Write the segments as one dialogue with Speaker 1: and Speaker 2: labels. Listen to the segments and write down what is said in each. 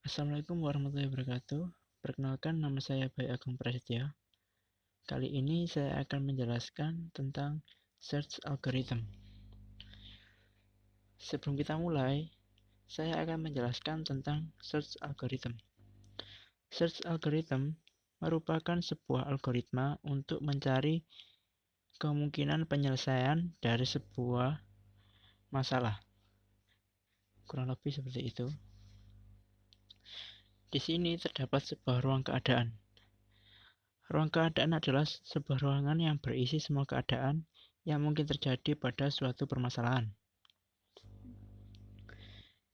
Speaker 1: Assalamualaikum warahmatullahi wabarakatuh. Perkenalkan, nama saya Bayu Agung Prasetya. Kali ini saya akan menjelaskan tentang search algorithm. Sebelum kita mulai, saya akan menjelaskan tentang search algorithm. Search algorithm merupakan sebuah algoritma untuk mencari kemungkinan penyelesaian dari sebuah masalah. Kurang lebih seperti itu. Di sini terdapat sebuah ruang keadaan. Ruang keadaan adalah sebuah ruangan yang berisi semua keadaan yang mungkin terjadi pada suatu permasalahan.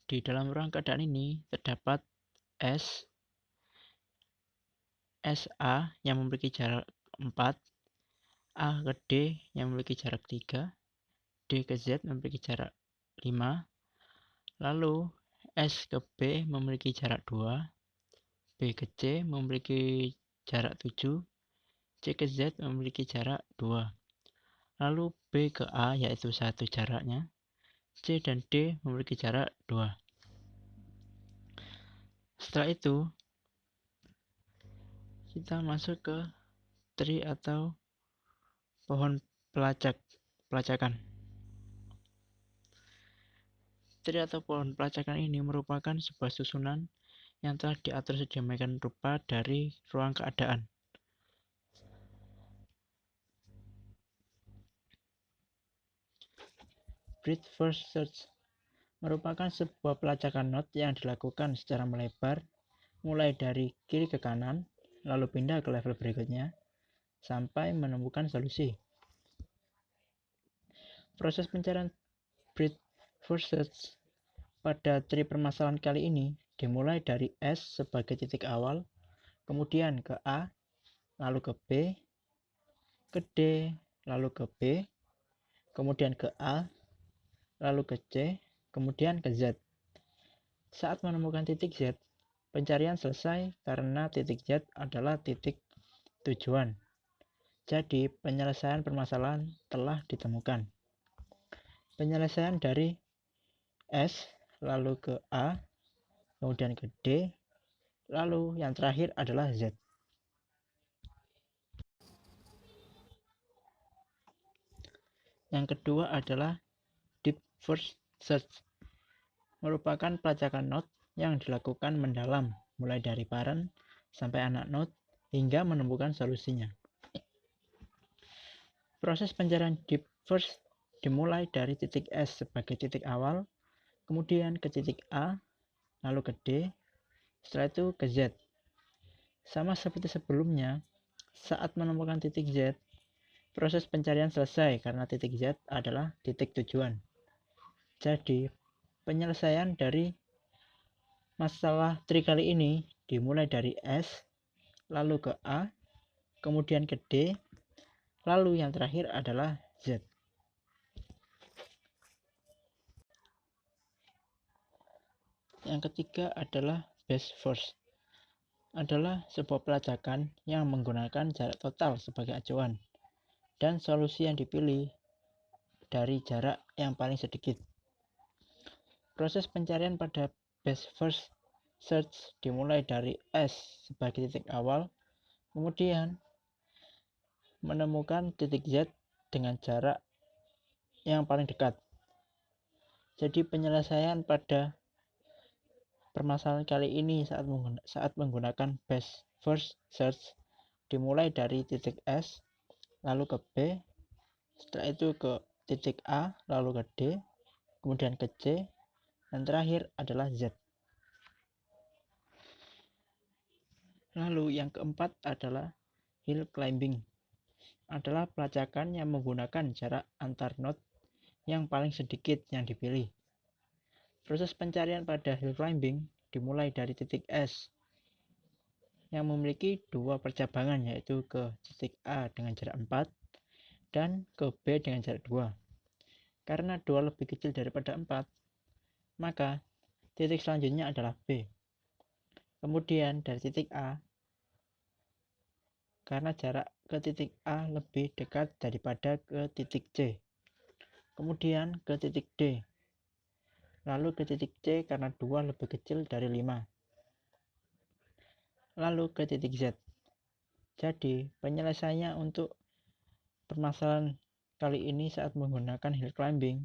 Speaker 1: Di dalam ruang keadaan ini terdapat SA yang memiliki jarak 4, A ke D yang memiliki jarak 3, D ke Z memiliki jarak 5, lalu S ke B memiliki jarak 2, B ke C memiliki jarak 7, C ke Z memiliki jarak 2. Lalu B ke A yaitu 1 jaraknya, C dan D memiliki jarak 2. Setelah itu, kita masuk ke tree atau pohon pelacakan. Tree atau pohon pelacakan ini merupakan sebuah susunan yang telah diatur sedemikian rupa dari ruang keadaan. Breadth first search merupakan sebuah pelacakan node yang dilakukan secara melebar, mulai dari kiri ke kanan, lalu pindah ke level berikutnya, sampai menemukan solusi. Proses pencarian breadth first search pada tree permasalahan kali ini dimulai dari S sebagai titik awal, kemudian ke A, lalu ke B, ke D, lalu ke B, kemudian ke A, lalu ke C, kemudian ke Z. Saat menemukan titik Z, pencarian selesai karena titik Z adalah titik tujuan. Jadi, penyelesaian permasalahan telah ditemukan. Penyelesaian dari S, lalu ke A, kemudian ke D, lalu yang terakhir adalah Z. Yang kedua adalah deep first search, merupakan pelacakan node yang dilakukan mendalam, mulai dari parent sampai anak node hingga menemukan solusinya. Proses pencarian deep first dimulai dari titik S sebagai titik awal, kemudian ke titik A, lalu ke D, setelah itu ke Z. Sama seperti sebelumnya, saat menemukan titik Z, proses pencarian selesai karena titik Z adalah titik tujuan. Jadi, penyelesaian dari masalah tree kali ini dimulai dari S, lalu ke A, kemudian ke D, lalu yang terakhir adalah Z. Yang ketiga adalah best first. Adalah sebuah pelacakan yang menggunakan jarak total sebagai acuan dan solusi yang dipilih dari jarak yang paling sedikit. Proses pencarian pada best first search dimulai dari S sebagai titik awal, kemudian menemukan titik Z dengan jarak yang paling dekat. Jadi penyelesaian pada permasalahan kali ini saat menggunakan best first search dimulai dari titik S, lalu ke B, setelah itu ke titik A, lalu ke D, kemudian ke C, dan terakhir adalah Z. Lalu yang keempat adalah hill climbing. Adalah pelacakan yang menggunakan jarak antar node yang paling sedikit yang dipilih. Proses pencarian pada hill climbing dimulai dari titik S yang memiliki dua percabangan, yaitu ke titik A dengan jarak 4 dan ke B dengan jarak 2. Karena 2 lebih kecil daripada 4, maka titik selanjutnya adalah B. Kemudian dari titik A, karena jarak ke titik A lebih dekat daripada ke titik C. Kemudian ke titik D. Lalu ke titik C karena 2 lebih kecil dari 5. lalu ke titik Z. Jadi, penyelesaiannya untuk permasalahan kali ini saat menggunakan hill climbing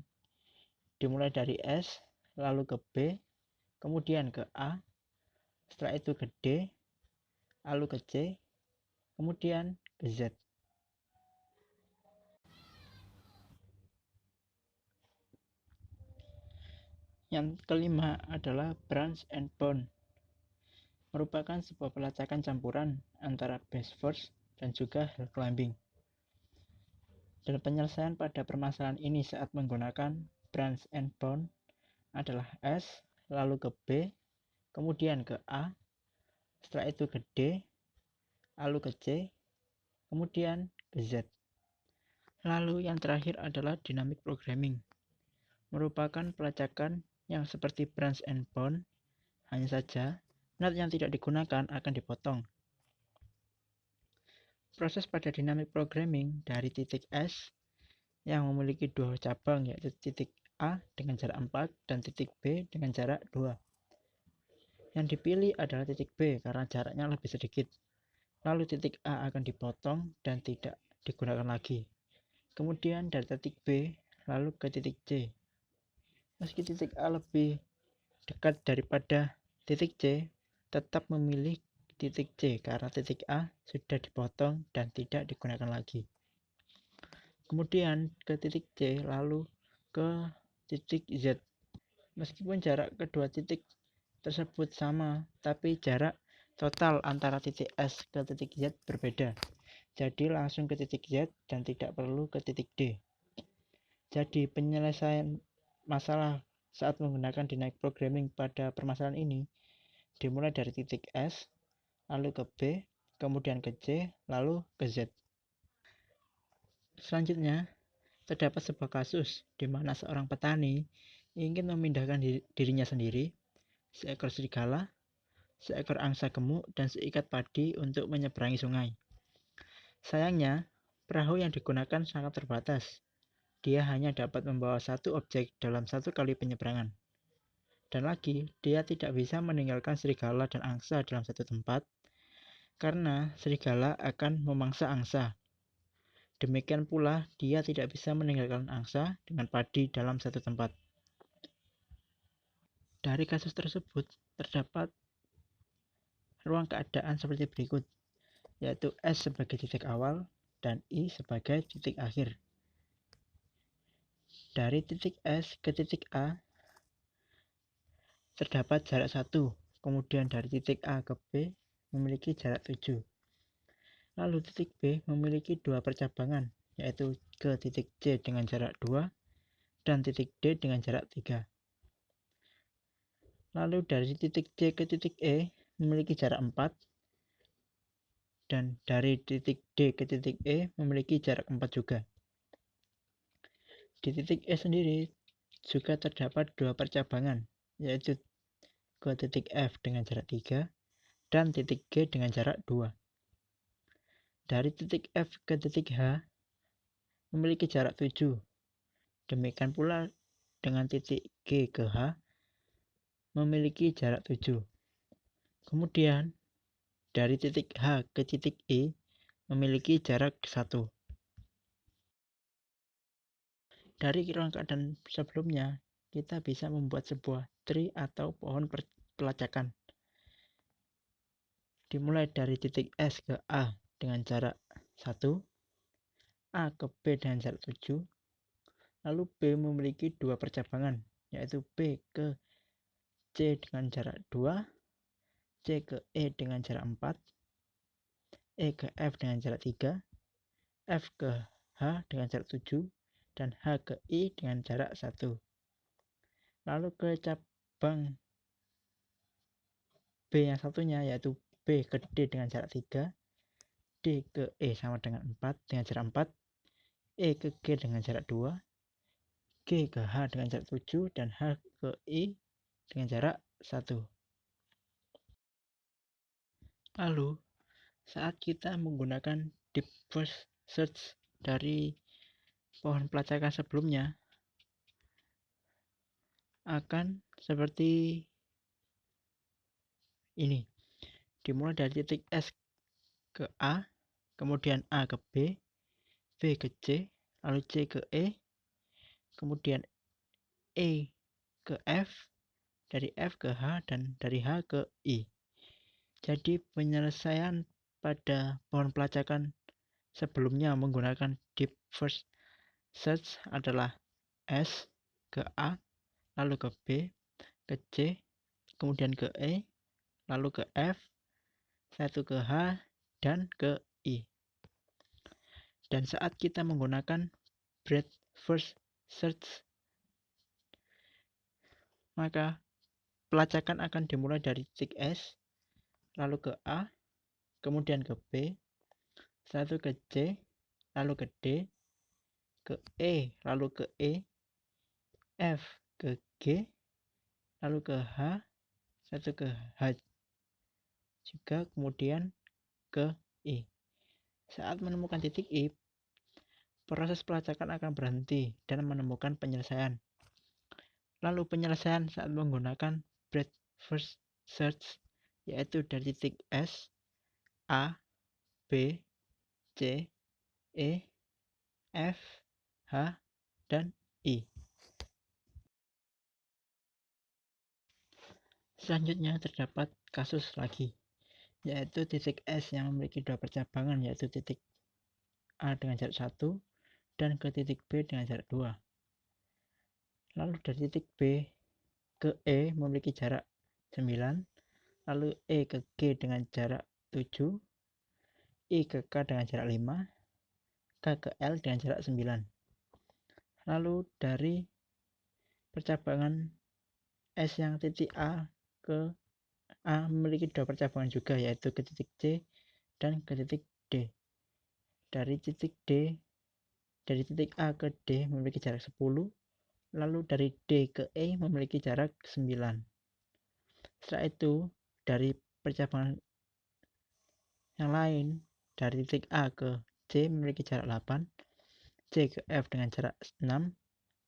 Speaker 1: dimulai dari S, lalu ke B, kemudian ke A, setelah itu ke D, lalu ke C, kemudian ke Z. Yang kelima adalah branch and bound, merupakan sebuah pelacakan campuran antara base first dan juga hill climbing. Dan penyelesaian pada permasalahan ini saat menggunakan branch and bound adalah S, lalu ke B, kemudian ke A, setelah itu ke D, lalu ke C, kemudian ke Z. Lalu yang terakhir adalah dynamic programming, merupakan pelacakan yang seperti branch and bound, hanya saja not yang tidak digunakan akan dipotong. Proses pada dynamic programming dari titik S yang memiliki dua cabang, yaitu titik A dengan jarak 4 dan titik B dengan jarak 2. Yang dipilih adalah titik B karena jaraknya lebih sedikit. Lalu titik A akan dipotong dan tidak digunakan lagi. Kemudian dari titik B lalu ke titik C. Meski titik A lebih dekat daripada titik C, tetap memilih titik C karena titik A sudah dipotong dan tidak digunakan lagi. Kemudian ke titik C lalu ke titik Z. Meskipun jarak kedua titik tersebut sama, tapi jarak total antara titik S ke titik Z berbeda. Jadi langsung ke titik Z dan tidak perlu ke titik D. Jadi penyelesaian masalah saat menggunakan dynamic programming pada permasalahan ini dimulai dari titik S, lalu ke B, kemudian ke C, lalu ke Z. Selanjutnya, terdapat sebuah kasus di mana seorang petani ingin memindahkan dirinya sendiri, seekor serigala, seekor angsa gemuk, dan seikat padi untuk menyeberangi sungai. Sayangnya, perahu yang digunakan sangat terbatas. Dia hanya dapat membawa satu objek dalam satu kali penyeberangan. Dan lagi, dia tidak bisa meninggalkan serigala dan angsa dalam satu tempat, karena serigala akan memangsa angsa. Demikian pula, dia tidak bisa meninggalkan angsa dengan padi dalam satu tempat. Dari kasus tersebut, terdapat ruang keadaan seperti berikut, yaitu S sebagai titik awal dan I sebagai titik akhir. Dari titik S ke titik A terdapat jarak 1, kemudian dari titik A ke B memiliki jarak 7. Lalu titik B memiliki dua percabangan, yaitu ke titik C dengan jarak 2 dan titik D dengan jarak 3. Lalu dari titik C ke titik E memiliki jarak 4 dan dari titik D ke titik E memiliki jarak 4 juga. Di titik E sendiri juga terdapat dua percabangan, yaitu ke titik F dengan jarak 3 dan titik G dengan jarak 2. Dari titik F ke titik H memiliki jarak 7. Demikian pula dengan titik G ke H memiliki jarak 7. Kemudian dari titik H ke titik E memiliki jarak 1. Dari ruang keadaan sebelumnya, kita bisa membuat sebuah tree atau pohon pelacakan. Dimulai dari titik S ke A dengan jarak 1, A ke B dengan jarak 7, lalu B memiliki dua percabangan, yaitu B ke C dengan jarak 2, C ke E dengan jarak 4, E ke F dengan jarak 3, F ke H dengan jarak 7, dan H ke I dengan jarak 1. Lalu ke cabang B yang satunya, yaitu B ke D dengan jarak 3, D ke E sama dengan 4 dengan jarak 4, E ke G dengan jarak 2, G ke H dengan jarak 7, dan H ke I dengan jarak 1. Lalu, saat kita menggunakan deep first search dari pohon pelacakan sebelumnya, akan seperti ini. dimulai dari titik S ke A, kemudian A ke B ke C, lalu C ke E, kemudian E ke F, dari F ke H, dan dari H ke I. Jadi penyelesaian pada pohon pelacakan sebelumnya menggunakan deep first search adalah S ke A, lalu ke B, ke C, kemudian ke E, lalu ke F, satu ke H, dan ke I. Dan saat kita menggunakan breadth first search, maka pelacakan akan dimulai dari titik S, lalu ke A, kemudian ke B, satu ke C, lalu ke D, ke E, lalu ke E, F ke G, lalu ke H, satu ke H juga, kemudian ke I. Saat menemukan titik I, proses pelacakan akan berhenti dan menemukan penyelesaian. Lalu penyelesaian saat menggunakan breadth first search yaitu dari titik S, A, B, C, E, F, H, dan I. Selanjutnya terdapat kasus lagi, yaitu titik S yang memiliki dua percabangan, yaitu titik A dengan jarak 1 dan ke titik B dengan jarak 2. Lalu dari titik B ke E memiliki jarak 9, lalu E ke G dengan jarak 7, I ke K dengan jarak 5, K ke L dengan jarak 9. Lalu dari percabangan S yang titik A ke A memiliki dua percabangan juga, yaitu ke titik C dan ke titik D. Dari titik A ke D memiliki jarak 10, lalu dari D ke E memiliki jarak 9. Setelah itu, dari percabangan yang lain, dari titik A ke C memiliki jarak 8, C ke F dengan jarak 6,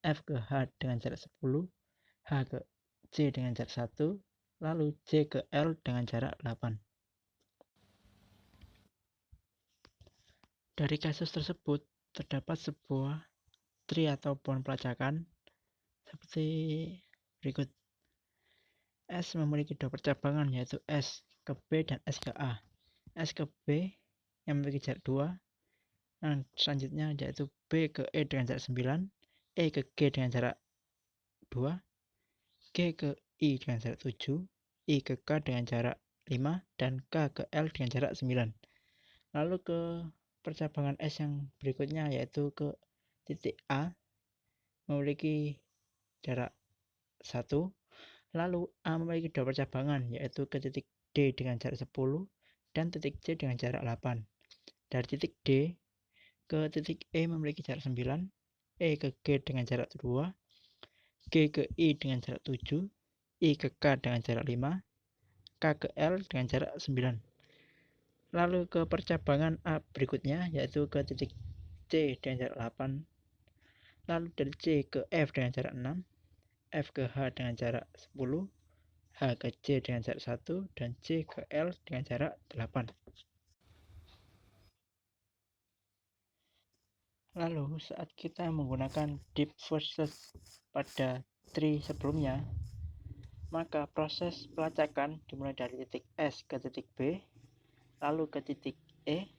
Speaker 1: F ke H dengan jarak 10, H ke C dengan jarak 1, lalu C ke L dengan jarak 8. Dari kasus tersebut, terdapat sebuah tree atau pohon pelacakan seperti berikut. S memiliki dua percabangan, yaitu S ke B dan S ke A. S ke B yang memiliki jarak 2, dan selanjutnya yaitu B ke E dengan jarak 9, E ke G dengan jarak 2, G ke I dengan jarak 7, I ke K dengan jarak 5, dan K ke L dengan jarak 9. Lalu ke percabangan S yang berikutnya, yaitu ke titik A memiliki jarak 1, lalu A memiliki dua percabangan, yaitu ke titik D dengan jarak 10 dan titik C dengan jarak 8. Dari titik D ke titik E memiliki jarak 9, E ke G dengan jarak 2, G ke I dengan jarak 7, I ke K dengan jarak 5, K ke L dengan jarak 9. Lalu ke percabangan A berikutnya, yaitu ke titik C dengan jarak 8, lalu dari C ke F dengan jarak 6, F ke H dengan jarak 10, H ke C dengan jarak 1, dan C ke L dengan jarak 8. Lalu saat kita menggunakan deep first search pada tree sebelumnya, maka proses pelacakan dimulai dari titik S ke titik B, lalu ke titik E,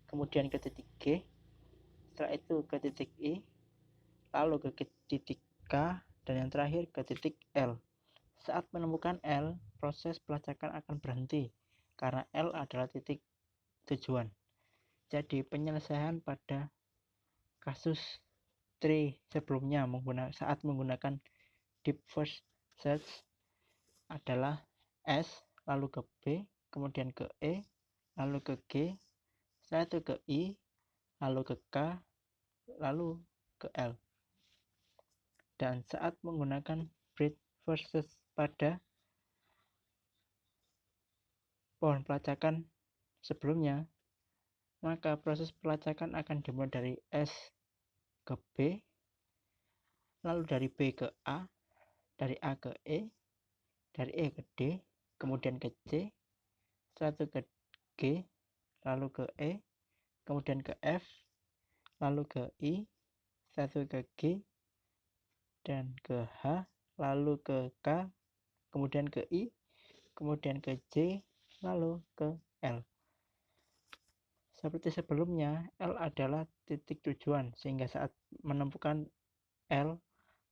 Speaker 1: kemudian ke titik G, setelah itu ke titik I, lalu ke titik K, dan yang terakhir ke titik L. Saat menemukan L, proses pelacakan akan berhenti karena L adalah titik tujuan. Jadi penyelesaian pada kasus tree sebelumnya saat menggunakan deep first search adalah S, lalu ke B, kemudian ke E, lalu ke G, setelah itu ke I, lalu ke K, lalu ke L. Dan saat menggunakan breadth first search pada pohon pelacakan sebelumnya, maka proses pelacakan akan dimulai dari S ke B, lalu dari B ke A, dari A ke E, dari E ke D, kemudian ke C, setelah itu ke G, lalu ke E, kemudian ke F, lalu ke I, setelah itu ke G, dan ke H, lalu ke K, kemudian ke I, kemudian ke J, lalu ke L. Seperti sebelumnya, L adalah titik tujuan, sehingga saat menemukan L,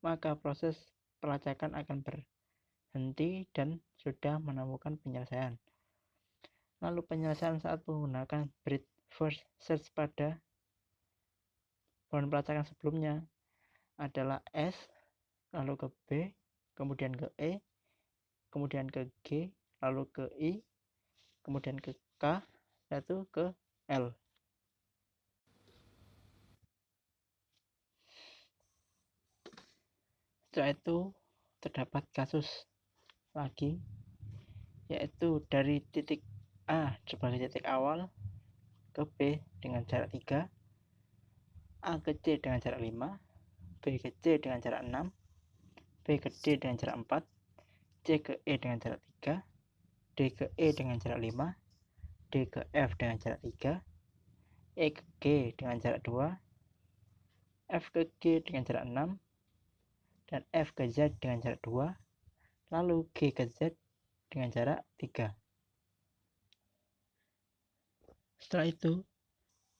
Speaker 1: maka proses pelacakan akan berhenti dan sudah menemukan penyelesaian. Lalu penyelesaian saat menggunakan breadth first search pada pohon pelacakan sebelumnya adalah S, lalu ke B, kemudian ke E, kemudian ke G, lalu ke I, kemudian ke K, lalu ke L. Setelah itu terdapat kasus lagi, yaitu dari titik A sebagai titik awal ke B dengan jarak 3, A ke C dengan jarak 5, B ke C dengan jarak 6, B ke D dengan jarak 4, C ke E dengan jarak 3, D ke E dengan jarak 5, D ke F dengan jarak 3, E ke G dengan jarak 2, F ke G dengan jarak 6, dan F ke Z dengan jarak 2, lalu G ke Z dengan jarak 3. Setelah itu,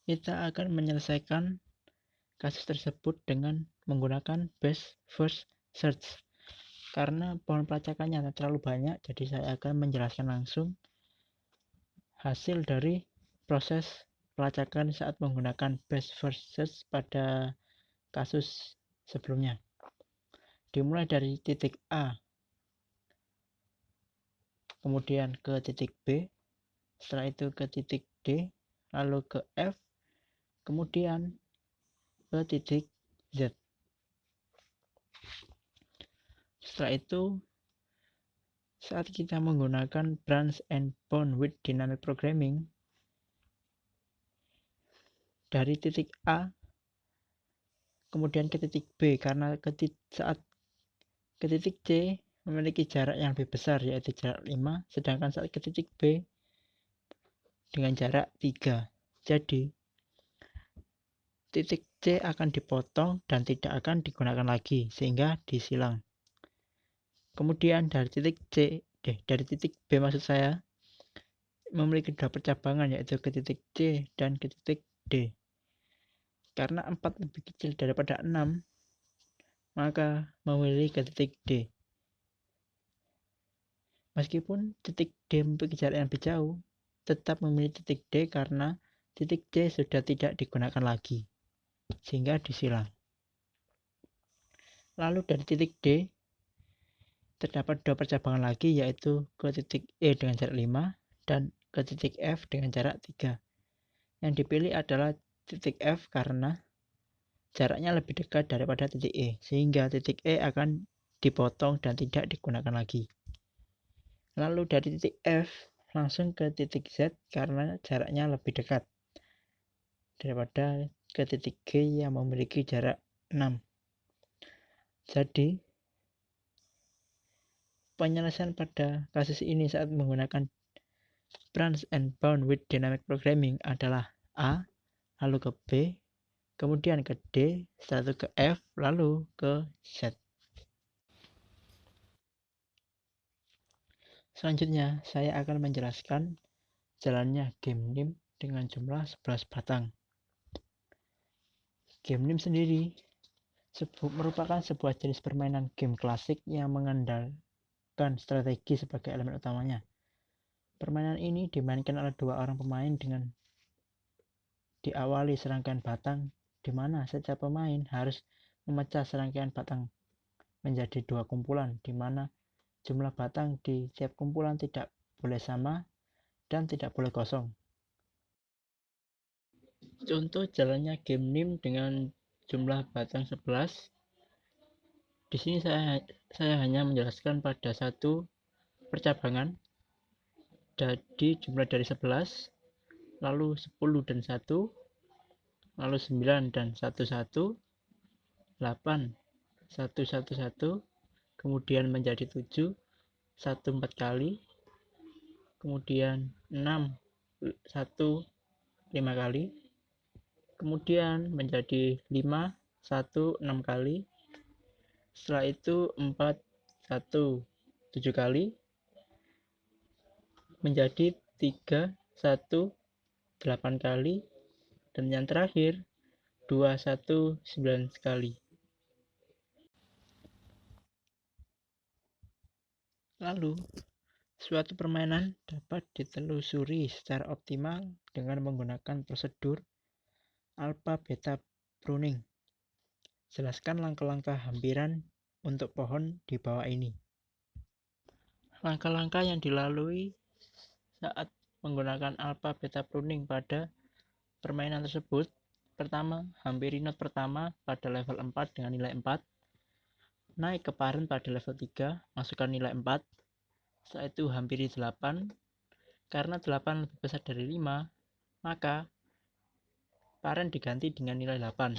Speaker 1: kita akan menyelesaikan kasus tersebut dengan menggunakan best first search. Karena pohon pelacakannya terlalu banyak, jadi saya akan menjelaskan langsung hasil dari proses pelacakan saat menggunakan best first search pada kasus sebelumnya. Dimulai dari titik A, kemudian ke titik B, setelah itu ke titik D, lalu ke F, kemudian ke titik Z. Setelah itu, saat kita menggunakan branch and bound with dynamic programming, dari titik A kemudian ke titik B, karena saat ke titik C memiliki jarak yang lebih besar, yaitu jarak 5, sedangkan saat ke titik B dengan jarak 3. Jadi titik C akan dipotong dan tidak akan digunakan lagi, sehingga disilang. Kemudian dari titik B maksud saya, memiliki dua percabangan, yaitu ke titik C dan ke titik D. Karena 4 lebih kecil daripada 6, maka memilih ke titik D. Meskipun titik D memiliki jarak yang lebih jauh, tetap memilih titik D karena titik C sudah tidak digunakan lagi, sehingga disilang. Lalu dari titik D, terdapat dua percabangan lagi, yaitu ke titik E dengan jarak 5 dan ke titik F dengan jarak 3. Yang dipilih adalah titik F karena jaraknya lebih dekat daripada titik E, sehingga titik E akan dipotong dan tidak digunakan lagi. Lalu dari titik F langsung ke titik Z karena jaraknya lebih dekat daripada ke titik G yang memiliki jarak 6. Jadi penyelesaian pada kasus ini saat menggunakan branch and bound with dynamic programming adalah A, lalu ke B, kemudian ke D, setelah itu ke F, lalu ke Z. Selanjutnya, saya akan menjelaskan jalannya game NIM dengan jumlah 11 batang. Game NIM sendiri merupakan sebuah jenis permainan game klasik yang mengandalkan strategi sebagai elemen utamanya. Permainan ini dimainkan oleh dua orang pemain dengan diawali serangkaian batang, di mana setiap pemain harus memecah serangkaian batang menjadi dua kumpulan, di mana jumlah batang di tiap kumpulan tidak boleh sama dan tidak boleh kosong. Contoh jalannya game NIM dengan jumlah batang 11. Di sini saya hanya menjelaskan pada satu percabangan. Jadi jumlah dari 11, lalu 10 dan 1, lalu 9 dan 11, 8, 111, kemudian menjadi 7, 1 4 kali, kemudian 6 1 5 kali, kemudian menjadi 5 1 6 kali, setelah itu 4 1 7 kali, menjadi 3 1 8 kali, dan yang terakhir 2 1 9 kali. Lalu, suatu permainan dapat ditelusuri secara optimal dengan menggunakan prosedur alpha beta pruning. Jelaskan langkah-langkah hampiran untuk pohon di bawah ini. Langkah-langkah yang dilalui saat menggunakan alpha beta pruning pada permainan tersebut. Pertama, hampiri not pertama pada level 4 dengan nilai 4. Naik ke paren pada level 3, masukkan nilai 4. Setelah itu hampiri 8. Karena 8 lebih besar dari 5, maka paren diganti dengan nilai 8.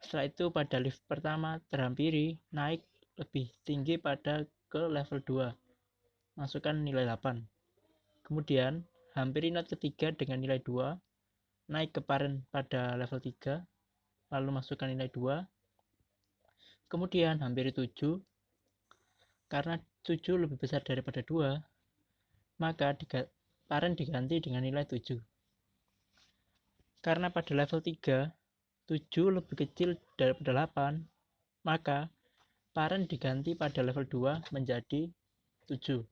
Speaker 1: Setelah itu pada lift pertama terhampiri, naik lebih tinggi pada ke level 2. Masukkan nilai 8. Kemudian hampiri not ketiga dengan nilai 2. Naik ke paren pada level 3. Lalu masukkan nilai 2. Kemudian hampiri 7. Karena 7 lebih besar daripada 2, maka paren diganti dengan nilai 7. Karena pada level 3, 7 lebih kecil daripada 8, maka paren diganti pada level 2 menjadi 7.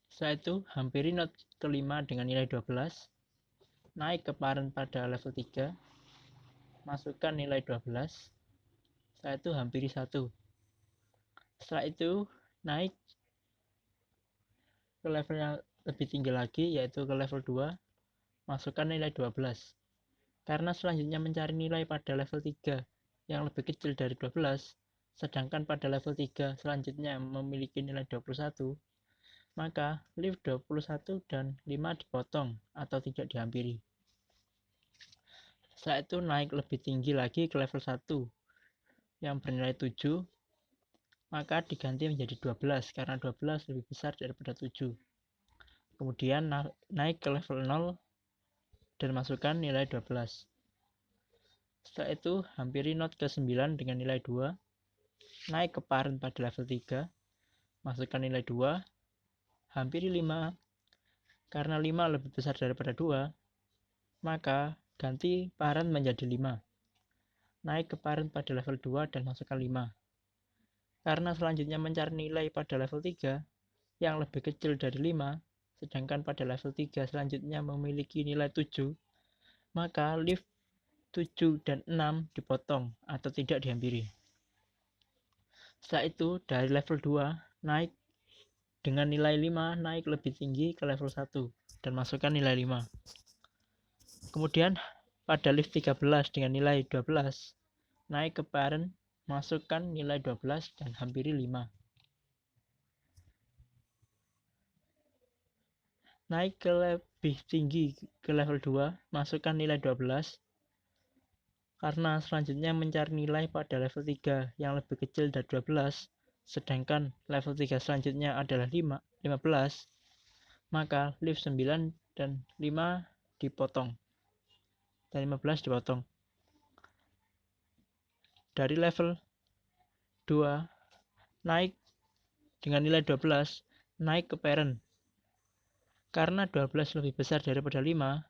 Speaker 1: Setelah itu, hampiri not kelima dengan nilai 12. Naik ke paren pada level 3. Masukkan nilai 12. Setelah itu, hampiri 1. Setelah itu, naik ke level yang lebih tinggi lagi, yaitu ke level 2. Masukkan nilai 12. Karena selanjutnya mencari nilai pada level 3 yang lebih kecil dari 12, sedangkan pada level 3 selanjutnya memiliki nilai 21, maka lift 21 dan 5 dipotong atau tidak dihampiri. Setelah itu naik lebih tinggi lagi ke level 1 yang bernilai 7, maka diganti menjadi 12 karena 12 lebih besar daripada 7. Kemudian naik ke level 0 dan masukkan nilai 12. Setelah itu hampiri not ke 9 dengan nilai 2. Naik ke paren pada level 3. Masukkan nilai 2. Hampiri 5. Karena 5 lebih besar daripada 2, maka ganti paren menjadi 5. Naik ke paren pada level 2 dan masukkan 5. Karena selanjutnya mencari nilai pada level 3 yang lebih kecil dari 5, sedangkan pada level 3 selanjutnya memiliki nilai 7, maka lift 7 dan 6 dipotong atau tidak dihampiri. Setelah itu dari level 2 naik dengan nilai 5, naik lebih tinggi ke level 1 dan masukkan nilai 5. Kemudian pada lift 13 dengan nilai 12, naik ke paren, masukkan nilai 12 dan hampiri 5. Naik ke lebih tinggi ke level 2, masukkan nilai 12. Karena selanjutnya mencari nilai pada level 3 yang lebih kecil dari 12, sedangkan level 3 selanjutnya adalah 15, maka lift 9 dan 5 dipotong. Dan 15 dipotong. Dari level 2 naik dengan nilai 12, naik ke parent. Karena 12 lebih besar daripada 5,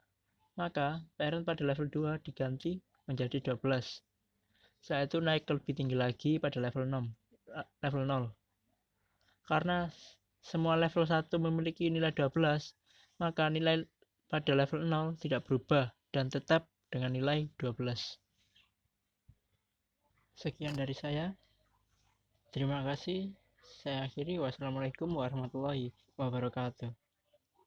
Speaker 1: maka parent pada level 2 diganti menjadi 12. Setelah itu naik lebih tinggi lagi pada level 0. Karena semua level 1 memiliki nilai 12, maka nilai pada level 0 tidak berubah dan tetap dengan nilai 12. Sekian dari saya. Terima kasih. Saya akhiri. Wassalamualaikum warahmatullahi wabarakatuh.